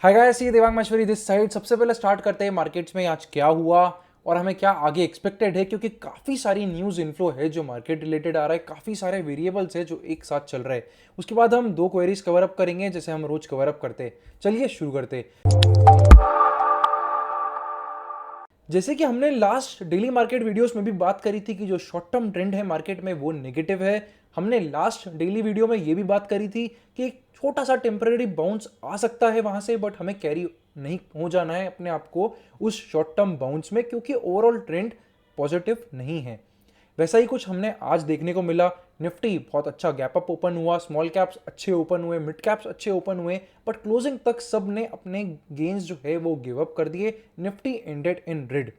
Hi guys, ये Devang Maheshwari this side. सबसे पहले स्टार्ट करते हैं मार्केट्स में आज क्या हुआ और हमें क्या आगे एक्सपेक्टेड है, क्योंकि काफ़ी सारी न्यूज़ इन्फ्लो है जो मार्केट रिलेटेड आ रहा है। काफ़ी सारे वेरिएबल्स है जो एक साथ चल रहे हैं। उसके बाद हम दो क्वेरीज कवर अप करेंगे जैसे हम रोज कवर अप करते हैं। चलिए शुरू करते हैं। जैसे कि हमने लास्ट डेली मार्केट वीडियोस में भी बात करी थी कि जो शॉर्ट टर्म ट्रेंड है मार्केट में वो नेगेटिव है। हमने लास्ट डेली वीडियो में ये भी बात करी थी कि एक छोटा सा टेम्पररी बाउंस आ सकता है वहां से, बट हमें कैरी नहीं हो जाना है अपने आप को उस शॉर्ट टर्म बाउंस में, क्योंकि ओवरऑल ट्रेंड पॉजिटिव नहीं है। वैसा ही कुछ हमने आज देखने को मिला। निफ्टी बहुत अच्छा गैप अप ओपन हुआ, स्मॉल कैप्स अच्छे ओपन हुए, मिड कैप्स अच्छे ओपन हुए, बट क्लोजिंग तक सब ने अपने गेन्स जो है वो गिव अप कर दिए। Nifty ended in red.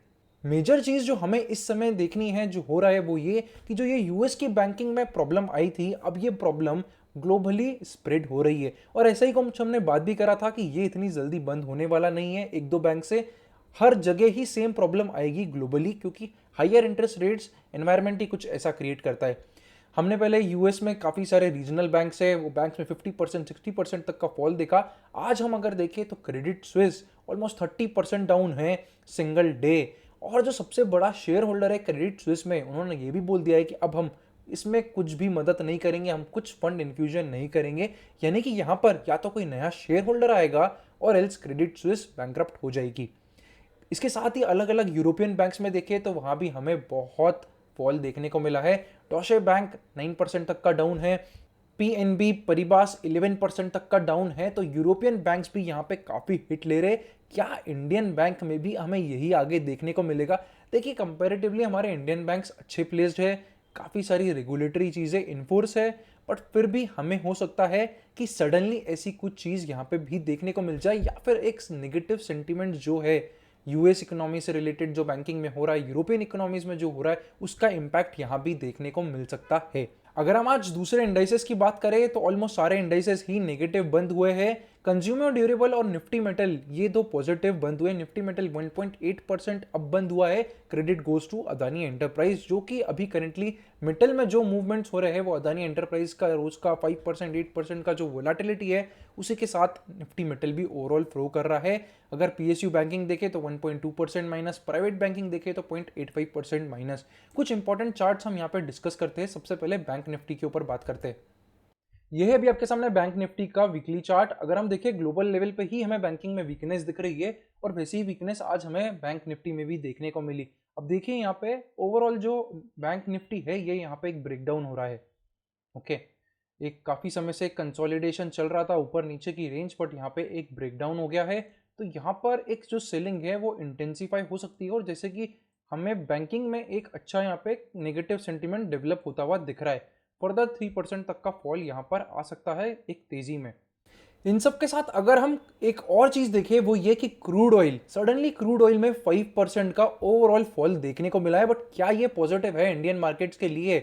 Major चीज जो हमें इस समय देखनी है जो हो रहा है वो ये कि जो ये यूएस की बैंकिंग में प्रॉब्लम आई थी, अब ये प्रॉब्लम ग्लोबली स्प्रेड हो रही है। और ऐसा ही कुछ हमने बात भी करा था कि ये इतनी जल्दी बंद होने वाला नहीं है एक दो बैंक से। हर जगह ही सेम प्रॉब्लम आएगी ग्लोबली, क्योंकि हायर इंटरेस्ट रेट्स एनवायरमेंट ही कुछ ऐसा क्रिएट करता है। हमने पहले यूएस में काफ़ी सारे रीजनल बैंक्स है, वो बैंक्स में 50% 60% तक का फॉल देखा। आज हम अगर देखें तो क्रेडिट स्विस ऑलमोस्ट 30% डाउन है सिंगल डे। और जो सबसे बड़ा शेयर होल्डर है क्रेडिट स्विस में, उन्होंने ये भी बोल दिया है कि अब हम इसमें कुछ भी मदद नहीं करेंगे, हम कुछ फंड इन्फ्यूजन नहीं करेंगे। यानी कि यहाँ पर या तो कोई नया शेयर होल्डर आएगा और एल्स क्रेडिट स्विस बैंकरप्ट हो जाएगी। इसके साथ ही अलग अलग यूरोपियन बैंक्स में देखें तो वहां भी हमें बहुत फॉल देखने को मिला है। डॉशे बैंक 9% तक का डाउन है, पीएनबी परिबास 11% तक का डाउन है। तो यूरोपियन बैंक्स भी यहाँ पे काफी हिट ले रहे। क्या इंडियन बैंक में भी हमें यही आगे देखने को मिलेगा? देखिए, कंपैरेटिवली हमारे इंडियन बैंक्स अच्छे प्लेस्ड है, काफी सारी रेगुलेटरी चीजें इनफोर्स है, बट फिर भी हमें हो सकता है कि सडनली ऐसी कुछ चीज यहाँ पे भी देखने को मिल जाए, या फिर एक नेगेटिव सेंटीमेंट जो है यूएस इकोनॉमी से रिलेटेड जो बैंकिंग में हो रहा है, यूरोपियन इकोनॉमीज में जो हो रहा है, उसका इंपैक्ट यहाँ भी देखने को मिल सकता है। अगर हम आज दूसरे इंडाइसेस की बात करें तो ऑलमोस्ट सारे इंडाइसेस ही नेगेटिव बंद हुए हैं। कंज्यूमर ड्यूरेबल और निफ्टी मेटल ये दो पॉजिटिव बंद हुए। निफ्टी मेटल 1.8% अब बंद हुआ है। Credit goes to Adani enterprise, जो कि अभी करेंटली मेटल में जो मूवमेंट्स हो रहे हैं वो अदानी एंटरप्राइज का रोज का 5% 8% का जो वोलाटिलिटी है उसी के साथ निफ्टी मेटल भी ओवरऑल फ्लो कर रहा है। अगर पीएसयू बैंकिंग देखे तो 1.2% माइनस, प्राइवेट बैंकिंग देखे तो 0.85% माइनस। कुछ इंपॉर्टेंट चार्ट्स हम यहाँ पे डिस्कस करते हैं। सबसे पहले बैंक निफ्टी के ऊपर बात करते हैं। यह है अभी आपके सामने बैंक निफ्टी का वीकली चार्ट। अगर हम देखें ग्लोबल लेवल पे ही हमें बैंकिंग में वीकनेस दिख रही है, और वैसी ही वीकनेस आज हमें बैंक निफ्टी में भी देखने को मिली। अब देखिए यहाँ पे ओवरऑल जो बैंक निफ्टी है ये यहाँ पे एक ब्रेकडाउन हो रहा है। ओके, एक काफी समय से कंसोलिडेशन चल रहा था ऊपर नीचे की रेंज, बट यहाँ पे एक ब्रेकडाउन हो गया है। तो यहाँ पर एक जो सेलिंग है वो इंटेंसिफाई हो सकती है, और जैसे कि हमें बैंकिंग में एक अच्छा यहाँ पे नेगेटिव सेंटीमेंट डेवलप होता हुआ दिख रहा है। फर्दर 3% तक का फॉल यहाँ पर आ सकता है एक तेजी में। इन सब के साथ अगर हम एक और चीज देखें वो ये कि crude oil, suddenly crude oil में 5% का ओवरऑल फॉल देखने को मिला है। बट क्या ये पॉजिटिव है इंडियन मार्केट्स के लिए?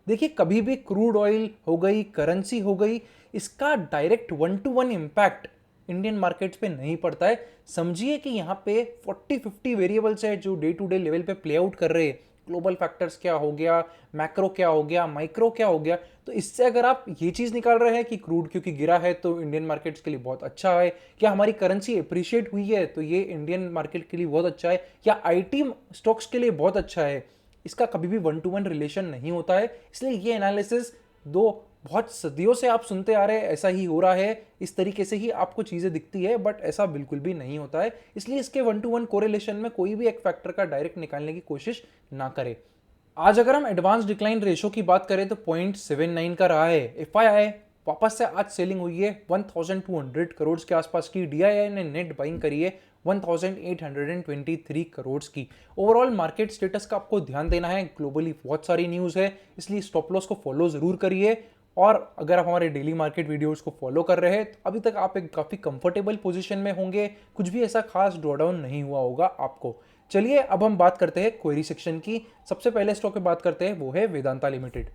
देखिए, कभी भी क्रूड ऑयल हो गई, करेंसी हो गई, इसका direct 1 to 1 impact Indian markets पे नहीं पड़ता है। समझिए कि यहाँ पे 40-50 वेरिएबल्स है जो डे टू डे लेवल पे प्ले आउट कर रहे हैं। ग्लोबल फैक्टर्स क्या हो गया, मैक्रो क्या हो गया, माइक्रो क्या हो गया। तो इससे अगर आप ये चीज निकाल रहे हैं कि क्रूड क्योंकि गिरा है तो इंडियन मार्केट्स के लिए बहुत अच्छा है, क्या हमारी करेंसी अप्रिशिएट हुई है तो ये इंडियन मार्केट के लिए बहुत अच्छा है, या आईटी स्टॉक्स के लिए बहुत अच्छा है, इसका कभी भी 1 to 1 रिलेशन नहीं होता है। इसलिए ये एनालिसिस दो बहुत सदियों से आप सुनते आ रहे हैं, ऐसा ही हो रहा है, इस तरीके से ही आपको चीजें दिखती है, बट ऐसा बिल्कुल भी नहीं होता है। इसलिए इसके 1 to 1 कोरिलेशन में कोई भी एक फैक्टर का डायरेक्ट निकालने की कोशिश ना करें। आज अगर हम एडवांस डिक्लाइन रेशो की बात करें तो 0.79 का रहा है। एफआईआई वापस से आज सेलिंग हुई है 1200 करोड़ के आसपास की। डीआईआई ने नेट बाइंग करी है 1823 करोड़ की। ओवरऑल मार्केट स्टेटस का आपको ध्यान देना है, ग्लोबली बहुत सारी न्यूज है, इसलिए स्टॉप लॉस को फॉलो जरूर करिए। और अगर आप हमारे डेली मार्केट वीडियोस को फॉलो कर रहे हैं तो अभी तक आप एक काफी कंफर्टेबल पोजीशन में होंगे, कुछ भी ऐसा खास ड्रॉडाउन नहीं हुआ होगा आपको। चलिए अब हम बात करते हैं क्वेरी सेक्शन की। सबसे पहले स्टॉक पे बात करते हैं, वो है वेदांता लिमिटेड।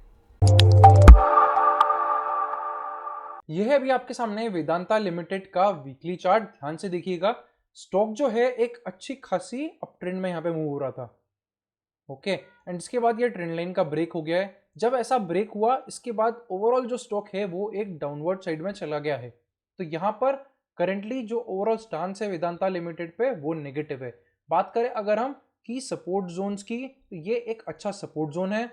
यह है अभी आपके सामने वेदांता लिमिटेड का वीकली चार्ट। ध्यान से देखिएगा, स्टॉक जो है एक अच्छी खासी अप ट्रेंड में यहाँ पे मूव हो रहा था। ओके, एंड इसके बाद ये ट्रेंड लाइन का ब्रेक हो गया है। जब ऐसा ब्रेक हुआ इसके बाद ओवरऑल जो स्टॉक है वो एक डाउनवर्ड साइड में चला गया है। तो यहाँ पर करंटली जो ओवरऑल स्टांस है वेदांता लिमिटेड पे वो नेगेटिव है। बात करें अगर हम की सपोर्ट जोन्स की, तो ये एक अच्छा सपोर्ट जोन है।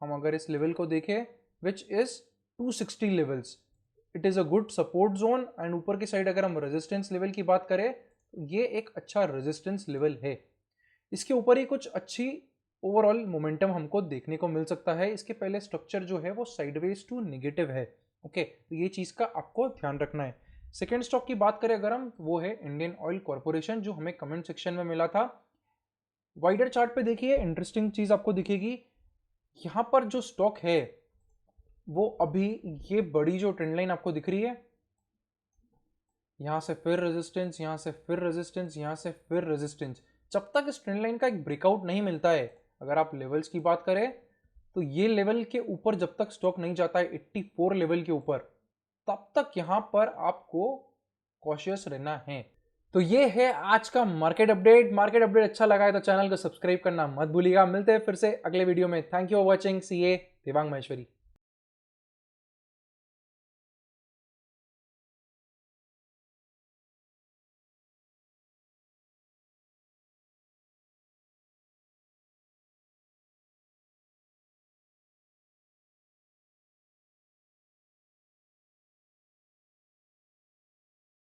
हम अगर इस लेवल को देखें which is 260 levels, it is a good support zone. And ऊपर की साइड अगर हम रेजिस्टेंस लेवल की बात करें तो ये एक अच्छा रेजिस्टेंस लेवल है। इसके ऊपर ही कुछ अच्छी ओवरऑल मोमेंटम हमको देखने को मिल सकता है। इसके पहले स्ट्रक्चर जो है वो साइडवेज टू नेगेटिव है। ओके, तो ये चीज़ का आपको ध्यान रखना है। सेकेंड स्टॉक की बात करें अगर हम, वो है इंडियन ऑयल कॉरपोरेशन, जो हमें कमेंट सेक्शन में मिला था। वाइडर चार्ट पे देखिए इंटरेस्टिंग चीज़ आपको दिखेगी। यहाँ पर जो स्टॉक है वो अभी ये बड़ी जो ट्रेंड लाइन आपको दिख रही है, यहाँ से फिर रेजिस्टेंस, यहाँ से फिर रेजिस्टेंस, यहाँ से फिर रेजिस्टेंस, जब तक इस ट्रेंड लाइन का एक ब्रेकआउट नहीं मिलता है, अगर आप लेवल्स की बात करें तो ये लेवल के ऊपर जब तक स्टॉक नहीं जाता है 84 लेवल के ऊपर, तब तक यहाँ पर आपको कॉशियस रहना है। तो ये है आज का मार्केट अपडेट। मार्केट अपडेट अच्छा लगा है तो चैनल को सब्सक्राइब करना मत भूलिएगा। मिलते हैं फिर से अगले वीडियो में। Thank you for watching. C A Devang Maheshwari.